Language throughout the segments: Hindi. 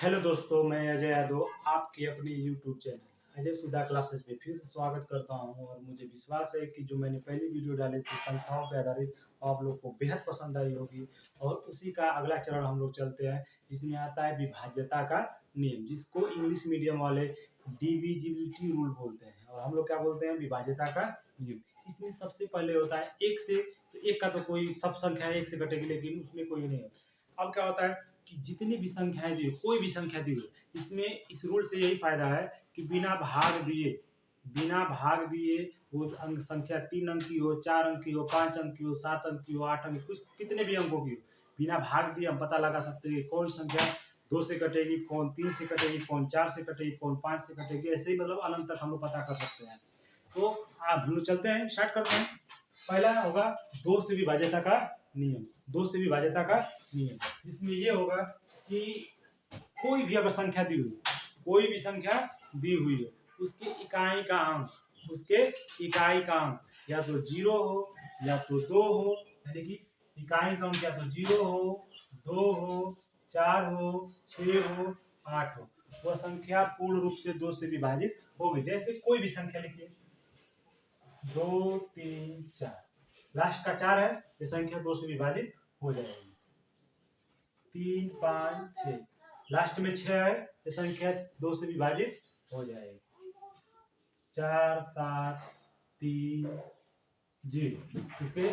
हेलो दोस्तों, मैं अजय यादव आपके अपने यूट्यूब चैनल अजय सुधा क्लासेस में फिर से स्वागत करता हूं। और मुझे विश्वास है कि जो मैंने पहली वीडियो डाली थी संख्याओं पर आधारित आप लोग को बेहद पसंद आई होगी। और उसी का अगला चरण हम लोग चलते हैं, जिसमें आता है विभाज्यता का नियम, जिसको इंग्लिश मीडियम वाले डिविजिबिलिटी रूल बोलते हैं और हम लोग क्या बोलते हैं, विभाज्यता का नियम। इसमें सबसे पहले होता है एक से, तो एक का तो कोई सब संख्या एक से कटेगी, लेकिन उसमें कोई नहीं है। अब क्या होता है कि जितनी भी संख्याएं दी हो, कोई भी संख्या दी हो, इसमें इस रूल से यही फायदा है कि बिना भाग दिए वो अंक संख्या 3 अंक की हो, 4 अंक की हो, 5 अंक की हो, 7 अंक की हो, 8 अंक कुछ कितने भी अंकों की हो, बिना भाग दिए हम पता लगा सकते हैं कौन संख्या 2 से कटेगी, कौन 3 से कटेगी, कौन 4 से कटेगी, कौन 5 से कटेगी। ऐसे ही मतलब अनंत तक हम लोग पता कर सकते हैं। तो आप हम लोग चलते हैं, स्टार्ट करते हैं। पहला होगा 2 से विभाज्यता का नियम। 2 से विभाज्यता का नियम, जिसमें ये होगा कि कोई भी अगर संख्या दी हुई, कोई भी संख्या दी हुई है, उसके इकाई का अंक या तो 0 हो या तो 2 हो, यानी कि इकाई का अंक या तो 0 हो, 2 हो, 4 हो, 6 हो, 8 हो, वह संख्या पूर्ण रूप से 2 से विभाजित होगी। जैसे कोई भी संख्या लिखिए, 2, 3, 4, लास्ट का 4 है, ये संख्या 2 से विभाजित हो जाएगी। 3, 5, 6, लास्ट में 6 है, ये संख्या 2 से विभाजित हो जाएगी। 4, 7, 3, 0, इसके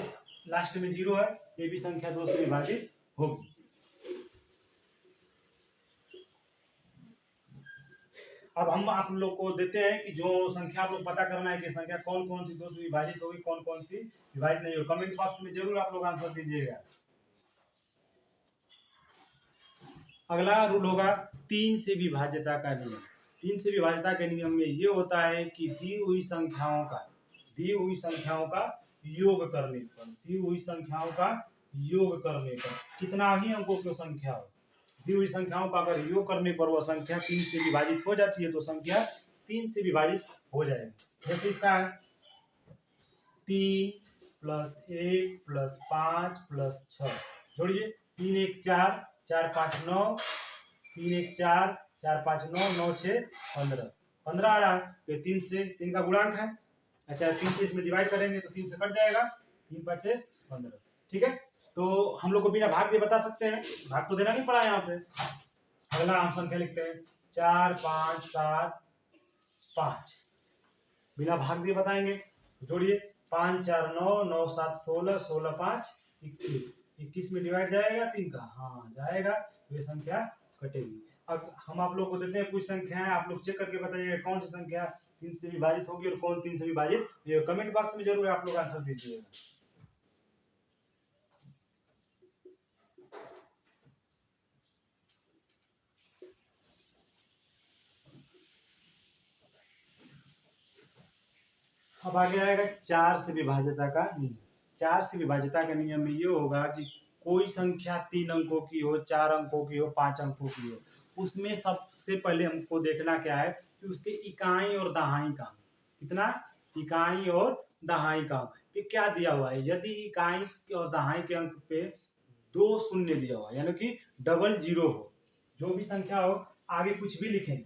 लास्ट में 0 है, ये भी संख्या 2 से विभाजित होगी। अब हम आप लोग को देते हैं कि जो संख्या आप लोग पता करना है कि संख्या कौन कौन सी 2 से विभाजित होगी, कौन कौन सी विभाजित नहीं होगी। कमेंट बॉक्स में जरूर आप लोग आंसर दीजिएगा। अगला रूल होगा 3 से विभाज्यता का नियम। 3 से विभाज्यता के नियम में ये होता है कि दी हुई संख्याओं का योग करने पर कितना ही अंकों की संख्या हो, दी हुई संख्याओं का अगर योग करने पर वह संख्या 3 से विभाजित हो जाती है, तो संख्या 3 से विभाजित हो जाएगी। जैसे इसका है 3 + 1 + 5 + 6, जोड़िए 3, 1, 4, 4, 5, 9, 3, 1, 4, 4, 5, 9, 9, 6, 15, 15 आ रहा है, तो 3 का गुणांक है। अच्छा, 3 से इसमें डिवाइड करेंगे तो 3 से कट जाएगा, 3, 5, 15। ठीक है, तो हम लोग को बिना भाग दिए बता सकते हैं, भाग तो देना नहीं पड़ा यहाँ पे। अगला हम संख्या लिखते हैं 4, 5, 7, 5, बिना भाग दिए बताएंगे, जोड़िए 5, 4, 9, 9, 7, 16, 16, 5, 21, 21 में डिवाइड जाएगा 3 का, हाँ जाएगा, तो ये संख्या कटेगी। अब हम आप लोग को देते हैं कुछ संख्याएं, आप लोग चेक करके बताइएगा कौन सी संख्या 3 से विभाजित होगी और कौन 3 से विभाजित, ये कमेंट बॉक्स में जरूर आप लोग आंसर दीजिएगा। अब आगे आएगा 4 से विभाज्यता का नियम। 4 से विभाज्यता का नियम में ये होगा कि कोई संख्या 3 अंकों की हो, 4 अंकों की हो, 5 अंकों की हो, उसमें सबसे पहले हमको देखना क्या है कि उसके इकाई और दहाई का अंक कितना, इकाई और दहाई का अंक ये क्या दिया हुआ है। यदि इकाई और दहाई के अंक पे 2 शून्य दिया हुआ है, यानी कि डबल 0 हो, जो भी संख्या हो आगे कुछ भी लिखें,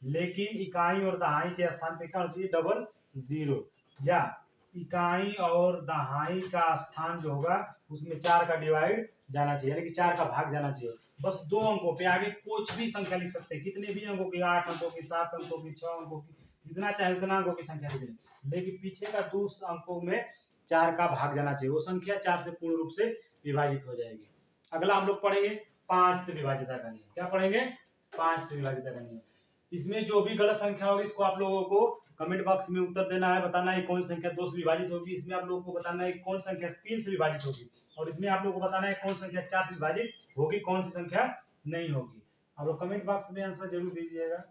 लेकिन इकाई और दहाई के स्थान पे क्या होना चाहिए, डबल 0, या इकाई और दहाई का स्थान जो होगा उसमें 4 का डिवाइड जाना चाहिए, यानी कि 4 का भाग जाना चाहिए। बस 2 अंकों पे आगे कुछ भी संख्या लिख सकते हैं, कितने भी अंकों की, 8 अंकों की, 7 अंकों की, 6 अंकों की, जितना चाहे उतना अंकों की संख्या लिख लें, लेकिन पीछे का 2 अंकों में 4 का भाग जाना चाहिए, वो संख्या 4 से पूर्ण रूप से विभाजित हो जाएगी। अगला हम लोग पढ़ेंगे 5 से विभाज्यता का नियम। क्या पढ़ेंगे, 5 से विभाज्यता का नियम। इसमें जो भी गलत संख्या होगी इसको आप लोगों को कमेंट बॉक्स में उत्तर देना है, बताना है कौन सी संख्या 2 से विभाजित होगी। इसमें आप लोगों को बताना है कौन संख्या 3 से विभाजित होगी, और इसमें आप लोगों को बताना है कौन संख्या 4 से विभाजित होगी, कौन सी संख्या नहीं होगी। आप लोग कमेंट बॉक्स में आंसर जरूर दीजिएगा।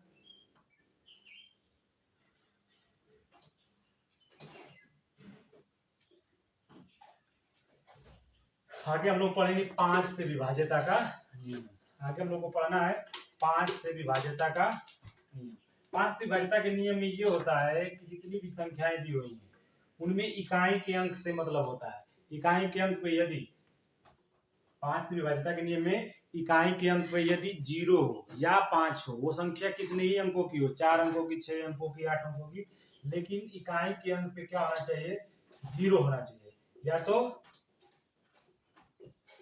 आगे हम लोग पढ़ेंगे 5 से विभाज्यता का नियम। आगे हम लोग को पढ़ना है 5 से विभाज्यता का नियम। 5 से विभाज्यता के नियम में ये होता है कि जितनी भी संख्याएं दी हुई हैं उनमें इकाई के अंक से मतलब होता है। इकाई के अंक पे यदि 5 से विभाज्यता के नियम में इकाई के अंक पे यदि 0 हो या 5 हो, वो संख्या कितने ही अंकों की हो, 4 अंकों की, 6 अंकों की, 8 अंकों की, लेकिन इकाई के अंक पे क्या होना चाहिए, 0 होना चाहिए या तो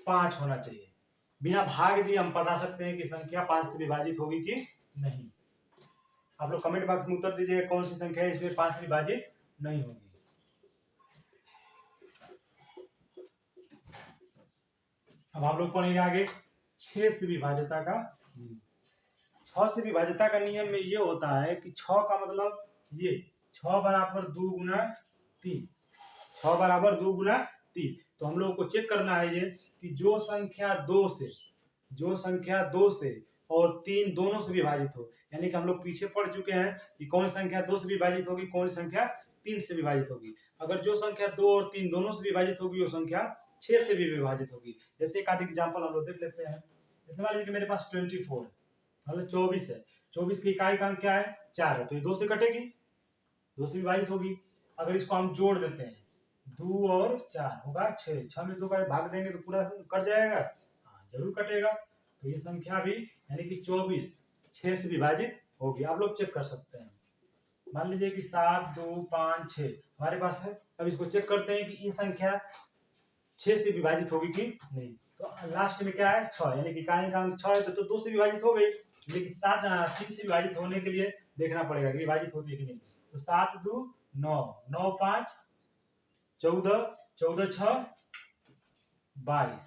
5 होना चाहिए। बिना भाग दिए हम बता सकते हैं कि संख्या 5 से विभाजित होगी कि नहीं। आप लोग कमेंट बॉक्स में उत्तर दीजिएगा कौन सी संख्या है इसमें 5 से विभाजित नहीं होगी। अब आप लोग पढ़ेंगे आगे 6 से विभाज्यता का नियम। 6 से विभाज्यता का नियम में ये होता है कि 6 का मतलब ये 6 बराबर 2 गुना 3, 6 बराबर 2 गुना 3। तो हम लोग को चेक करना है ये कि जो संख्या 2 से और 3 दोनों से विभाजित हो, यानी कि हम लोग पीछे पढ़ चुके हैं कि कौन संख्या 2 से विभाजित होगी, कौन संख्या 3 से विभाजित होगी। अगर जो संख्या 2 और 3 दोनों से विभाजित होगी वो संख्या 6 से भी विभाजित होगी। जैसे एक आधी एग्जांपल हम लोग देख लेते हैं। जैसे मान लीजिए कि मेरे पास 24 है, मतलब 24 है, 24 की इकाई का अंक क्या है, 4 है, तो ये 2 से कटेगी, 2 से विभाजित होगी। अगर इसको हम जोड़ देते हैं 2 और 4 होगा 6, 6 में 2 का भाग देंगे तो पूरा कट जाएगा, हाँ जरूर कटेगा। तो ये संख्या भी यानी कि 24 6 से विभाजित होगी। आप लोग चेक कर सकते हैं। मान लीजिए कि 7 2 5 6 हमारे पास है। अब इसको चेक करते हैं कि ये संख्या 6 से विभाजित होगी कि नहीं। तो लास्ट में क्या है 6, यानी कि इकाई का अंक 6 है तो 2 से विभाजित हो गई, लेकिन 3 से विभाजित होने के लिए देखना पड़ेगा कि विभाजित होती है कि नहीं। तो 7 2 9, 9 5 14, 14 6 22,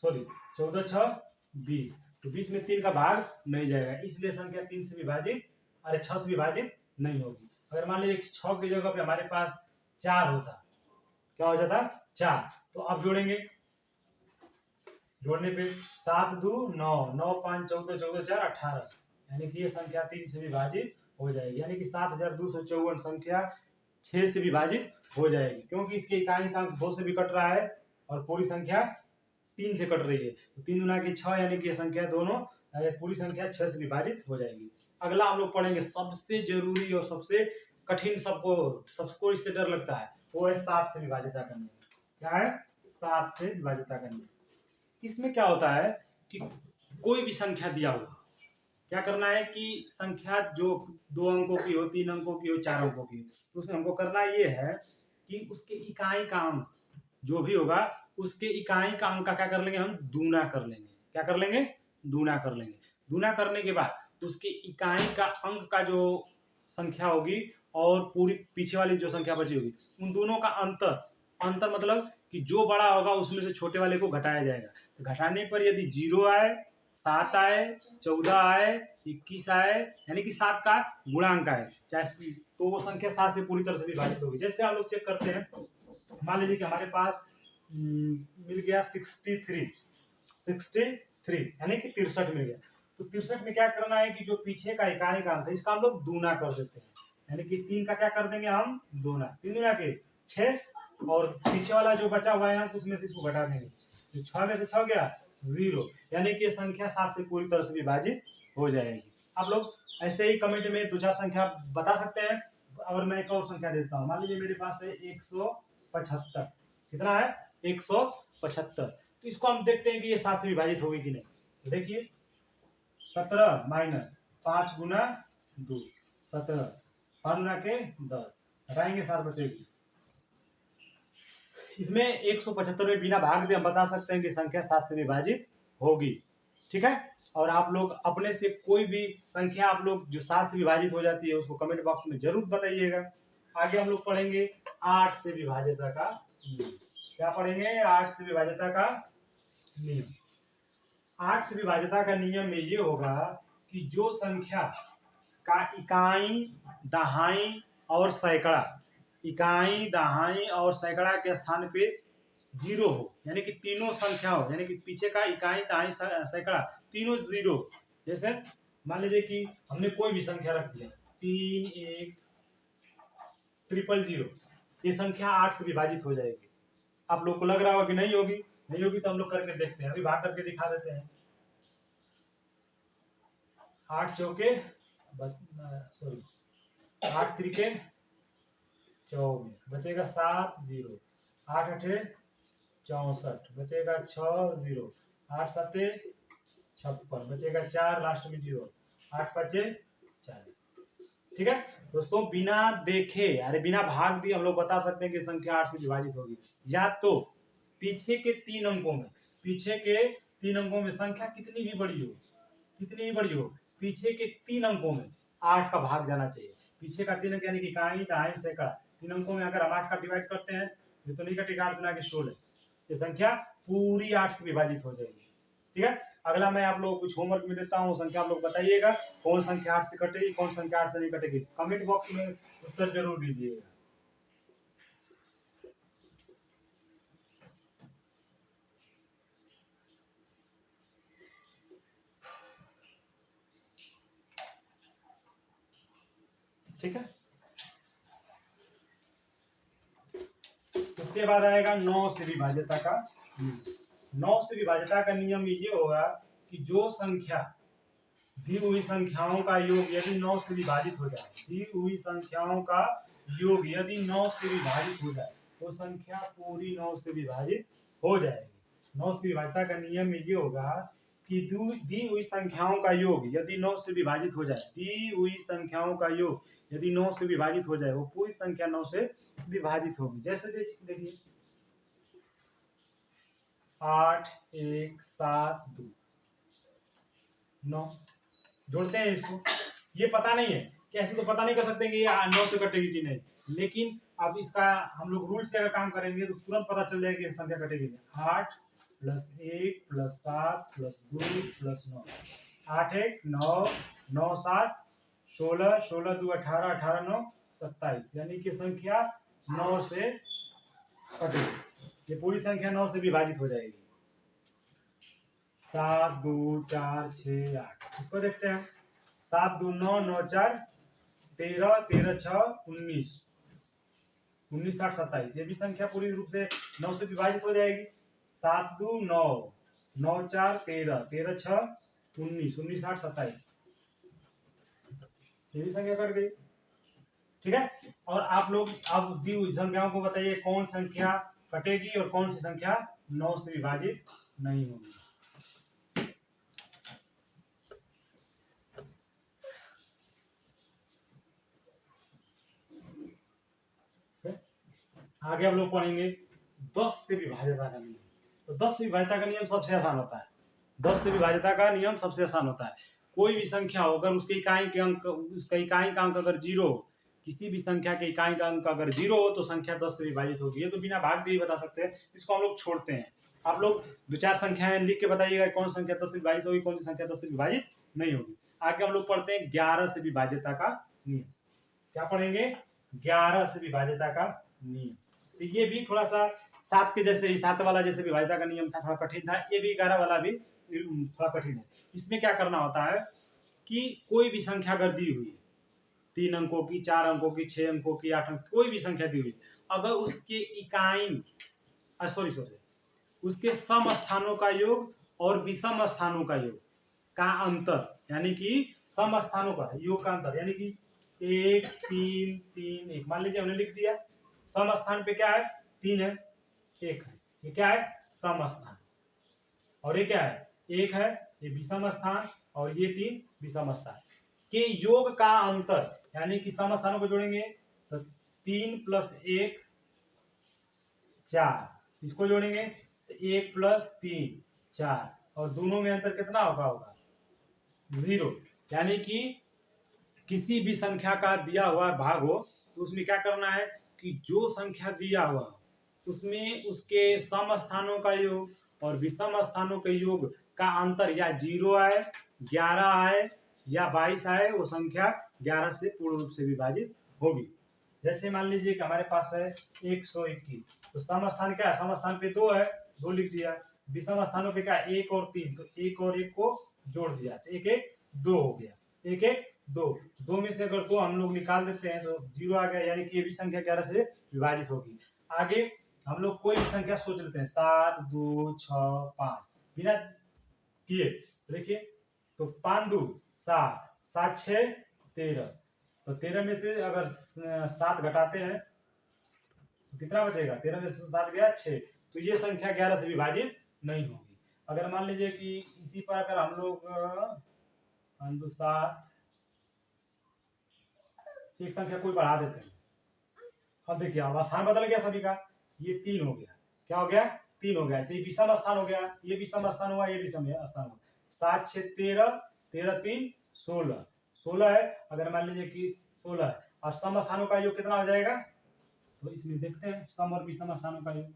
सॉरी 14 6 20, तो 20 में 3 का भाग नहीं जाएगा, इसलिए संख्या 3 से विभाजित 6 से विभाजित नहीं होगी। अगर मान लीजिए 6 की जगह पे हमारे पास 4 होता, क्या हो जाता 4, तो अब जोड़ेंगे, जोड़ने पे 7 2 9, 9 5 14, 14 4 18, यानी कि ये संख्या 3 से विभाजित हो जाएगी, यानी कि 7254 संख्या 6 से विभाजित हो जाएगी, क्योंकि इसके इकाई का अंक 2 से भी कट रहा है और पूरी संख्या 3 से कट रही है। तो 3 गुना की 6, यानी कि ये संख्या दोनों पूरी संख्या 6 से विभाजित हो जाएगी। अगला हम लोग पढ़ेंगे सबसे जरूरी और सबसे कठिन, सबको इससे डर लगता है, वो है 7 से विभाज्यता का नियम। क्या है 7 से विभाज्यता का नियम। इसमें क्या होता है कि कोई भी संख्या दिया हुआ, क्या करना है कि संख्या जो 2 अंकों की हो, 3 अंकों की हो, 4 अंकों की हो, तो उसमें हमको करना ये है कि उसके इकाई का अंक जो भी होगा उसके इकाई का अंक का क्या कर लेंगे, हम दूना कर लेंगे। क्या कर लेंगे, दूना कर लेंगे। दूना करने के बाद उसके इकाई का अंक का जो संख्या होगी और पूरी पीछे वाली जो संख्या बची होगी, उन दोनों का अंतर मतलब कि जो बड़ा होगा उसमें से छोटे वाले को घटाया जाएगा। तो घटाने पर यदि 0 आए, 7 आए, 14 आए, 21 आए, यानी कि 7 का गुणांक आए, चाहे तो वो संख्या 7 से पूरी तरह से विभाजित होगी। जैसे हम लोग चेक करते हैं, मान लीजिए कि हमारे पास मिल गया 63 यानी कि 63 मिल गया। तो 63 में क्या करना है कि जो पीछे का इकाई का अंक है इसका हम लोग दूना कर देते हैं, यानी कि 3 का क्या कर देंगे हम दूना, 3 गुना के 6, और पीछे वाला जो बचा हुआ है उसमें से इसको घटा देंगे, तो 6 में से 6 गया 0, यानी कि संख्या 7 से पूरी तरह से विभाजित हो जाएगी। आप लोग ऐसे ही कमेंट में 2-4 संख्या बता सकते हैं। और मैं एक और संख्या देता हूँ, मान लीजिए मेरे पास है 175, कितना है 175, तो इसको हम देखते हैं कि ये 7 से विभाजित होगी कि नहीं। तो देखिए 17 माइनस 5 गुना 2 17, 5 गुना के 10, हटाएंगे 7 बचेगी। इसमें 175 में बिना भाग दे हम बता सकते हैं कि संख्या 7 से विभाजित होगी। ठीक है, और आप लोग अपने से कोई भी संख्या आप लोग जो 7 से विभाजित हो जाती है उसको कमेंट बॉक्स में जरूर बताइएगा। आगे हम लोग पढ़ेंगे 8 से विभाज्यता का नियम। क्या पढ़ेंगे, 8 से विभाज्यता का नियम। 8 से विभाज्यता का नियम में ये होगा कि जो संख्या का इकाई, दहाई और सैकड़ा, इकाई, दहाई और सैकड़ा के स्थान पे 0 हो, यानी कि तीनों संख्या हो, यानी कि पीछे का इकाई, दहाई, सैकड़ा तीनों 0। जैसे मान लीजिए कि हमने कोई भी संख्या रख दिया 3 1 000, ये संख्या 8 से विभाजित हो जाएगी। आप लोग को लग रहा होगा कि नहीं होगी, नहीं होगी तो हम लोग करके देखते हैं, अभी भाग करके दिखा देते हैं। 8 चौके सॉरी 8 त्रिके 24, बचेगा 7 0, 8 8 64, बचेगा 6 0, 8 7 56 बचेगा 4, लास्ट में 0, 8 बचे 40। ठीक है दोस्तों, बिना देखे अरे बिना भाग दिए हम लोग बता सकते हैं कि संख्या 8 से विभाजित होगी। या तो पीछे के 3 अंकों में संख्या कितनी भी बड़ी हो, पीछे के 3 अंकों में 8 का भाग जाना चाहिए। पीछे का 3 अंक यानी कि इकाई, दहाई, सैकड़ा, 3 अंकों में अगर हम 8 का डिवाइड करते हैं, ये तो नहीं कटेगा 8 गुना के 16, ये संख्या पूरी 8 से विभाजित हो जाएगी। ठीक है, अगला मैं आप लोगों को कुछ होमवर्क में देता हूँ, संख्या आप लोग बताइएगा कौन संख्या 8 से कटेगी, कौन संख्या 8 से नहीं कटेगी। कमेंट बॉक्स में उत्तर जरूर दीजिएगा। ठीक है, उसके बाद आएगा 9 से विभाज्यता का नियम। 9 से विभाज्यता का नियम ये होगा कि जो संख्या दी हुई संख्याओं का योग यदि 9 से विभाजित हो जाए, दी हुई संख्याओं का योग यदि 9 से विभाजित हो जाए तो संख्या पूरी 9 से विभाजित हो जाएगी। 9 से विभाज्यता का नियम ये होगा कि दी हुई संख्याओं का योग यदि 9 से विभाजित हो जाए, दी हुई संख्याओं का योग यदि 9 से विभाजित हो जाए, वो पूरी संख्या 9 से विभाजित होगी। जैसे देखिए 8, 1, 7, 2, 9 जोड़ते हैं इसको। ये पता नहीं है कि ऐसे तो पता नहीं कर सकते कि ये 9 से कटेगी कि नहीं, लेकिन अब इसका हम लोग रूल से अगर काम करेंगे तो तुरंत पता चल जाएगा कि संख्या कटेगी। 8 प्लस 1 प्लस 7 प्लस 2 प्लस 9, 8 1 9, 9 7 16, 16 2 18, 18 9 27, यानी कि संख्या 9 से कटेगी। ये पूरी संख्या 9 से विभाजित हो जाएगी। 7 2 4 6 8, इसको देखते हैं। 7 2 9, 9 4 13, 13 6 19, 19 8 27, ये भी संख्या पूरी रूप से 9 से विभाजित हो जाएगी। 7 2 9, 9 4 13, 13 6 19, 19 8 27, ये भी संख्या कट गई। ठीक है, और आप लोग अब दी हुई संख्याओं को बताइए कौन संख्या कटेगी और कौन सी संख्या 9 से विभाजित नहीं होगी। आगे हम लोग पढ़ेंगे 10 से विभाज्यता का नियम। तो 10 से विभाज्यता का नियम सबसे आसान होता है। 10 से विभाज्यता का नियम सबसे आसान होता है। कोई भी संख्या हो, अगर उसके इकाई के अंक, उसका इकाई का अंक अगर 0 हो, किसी भी संख्या के इकाई का अंक अगर 0 हो तो संख्या 10 से विभाजित होगी। ये तो बिना भाग दिए बता सकते हैं, इसको हम लोग छोड़ते हैं। आप लोग 2-4 संख्याएं लिख के बताइएगा कौन संख्या 10 से विभाजित होगी, कौन सी संख्या 10 से विभाजित नहीं होगी। आगे हम लोग पढ़ते हैं 11 से विभाज्यता का नियम। क्या पढ़ेंगे? 11 से विभाज्यता का नियम। तो ये भी थोड़ा सा 7 के जैसे ही, 7 वाला जैसे विभाज्यता का नियम था, थोड़ा कठिन था। ये भी 11 वाला भी थोड़ा कठिन है। इसमें क्या करना होता है कि कोई भी संख्या अगर दी हुई है, 3 अंकों की, 4 अंकों की, 6 अंकों की, 8 अंकों, कोई भी संख्या दी हुई, अगर उसके इकाई उसके सम स्थानों का योग और विषम स्थानों का योग का अंतर, यानी कि सम स्थानों का योग का अंतर, यानी कि 1 3 3 1, मान लीजिए हमने लिख दिया सम स्थान पे क्या है, 3 है, 1 है, ये क्या है सम स्थान, और ये क्या है 1 है, ये विषम स्थान, और ये 3 विषम स्थान के योग का अंतर, यानी कि सम स्थानों को जोड़ेंगे तो 3 + 1 4, इसको जोड़ेंगे तो 1 + 3 4, और दोनों में अंतर कितना होगा 0। यानी कि किसी भी संख्या का दिया हुआ भाग हो तो उसमें क्या करना है कि जो संख्या दिया हुआ उसमें उसके सम स्थानों का योग और विषम स्थानों के योग का अंतर या 0 आए, 11 आए या 22 आए, वो संख्या 11 से पूर्ण रूप से विभाजित होगी। जैसे मान लीजिए कि हमारे पास है 121, तो सम स्थान क्या है, सम स्थान पे 2 है, 2 लिख दिया। विषम स्थानों पे क्या 1 और 3, तो 1 और 1 को जोड़ दिया, 1 1 2 हो गया, 1 1 2, 2 में से अगर 2 हम लोग निकाल देते हैं तो 0 आ गया, यानी कि ये भी संख्या 11 से विभाजित होगी। आगे हम लोग कोई भी संख्या सोच लेते हैं, 7 2 6 5, बिना किए देखिए तो 5 2 7, 7 6 13, तो 13 में से अगर 7 घटाते हैं तो कितना बचेगा, 13 में से 7 गया 6, तो ये संख्या 11 से विभाजित नहीं होगी। अगर मान लीजिए कि इसी पर अगर हम लोग अनुसार एक संख्या कोई बढ़ा देते हैं, अब देखिए अब स्थान बदल गया सभी का, ये 3 हो गया, क्या हो गया 3 हो गया, तो ये विषम स्थान हो गया, ये विषम स्थान हुआ, ये विषम स्थान हुआ, 7 6 13, 13 3 16, 16 है, अगर मान लीजिए कि 16 है और सम स्थानों का योग कितना हो जाएगा, तो इसमें देखते हैं सम और विषम स्थानों का योग।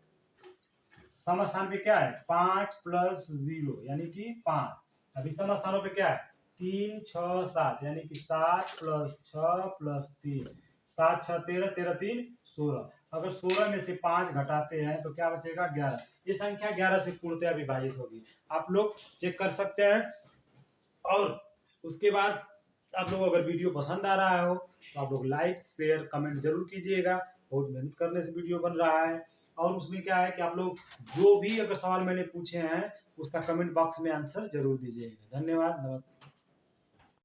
सम स्थान पे क्या है 5 + 0 यानी कि 5, और विषम स्थानों पे क्या है 3 6 7 यानी कि 7 + 6 + 3, 7 6 13, 13 3 16, अगर 16 में से 5 घटाते हैं तो क्या बचेगा 11, ये संख्या 11 से पूर्णतया विभाजित होगी, आप लोग चेक कर सकते हैं। और उसके बाद आप लोग अगर वीडियो पसंद आ रहा हो तो आप लोग लाइक शेयर कमेंट जरूर कीजिएगा, बहुत मेहनत करने से वीडियो बन रहा है। और उसमें क्या है कि आप लोग जो भी अगर सवाल मैंने पूछे हैं उसका कमेंट बॉक्स में आंसर जरूर दीजिएगा। धन्यवाद, नमस्कार।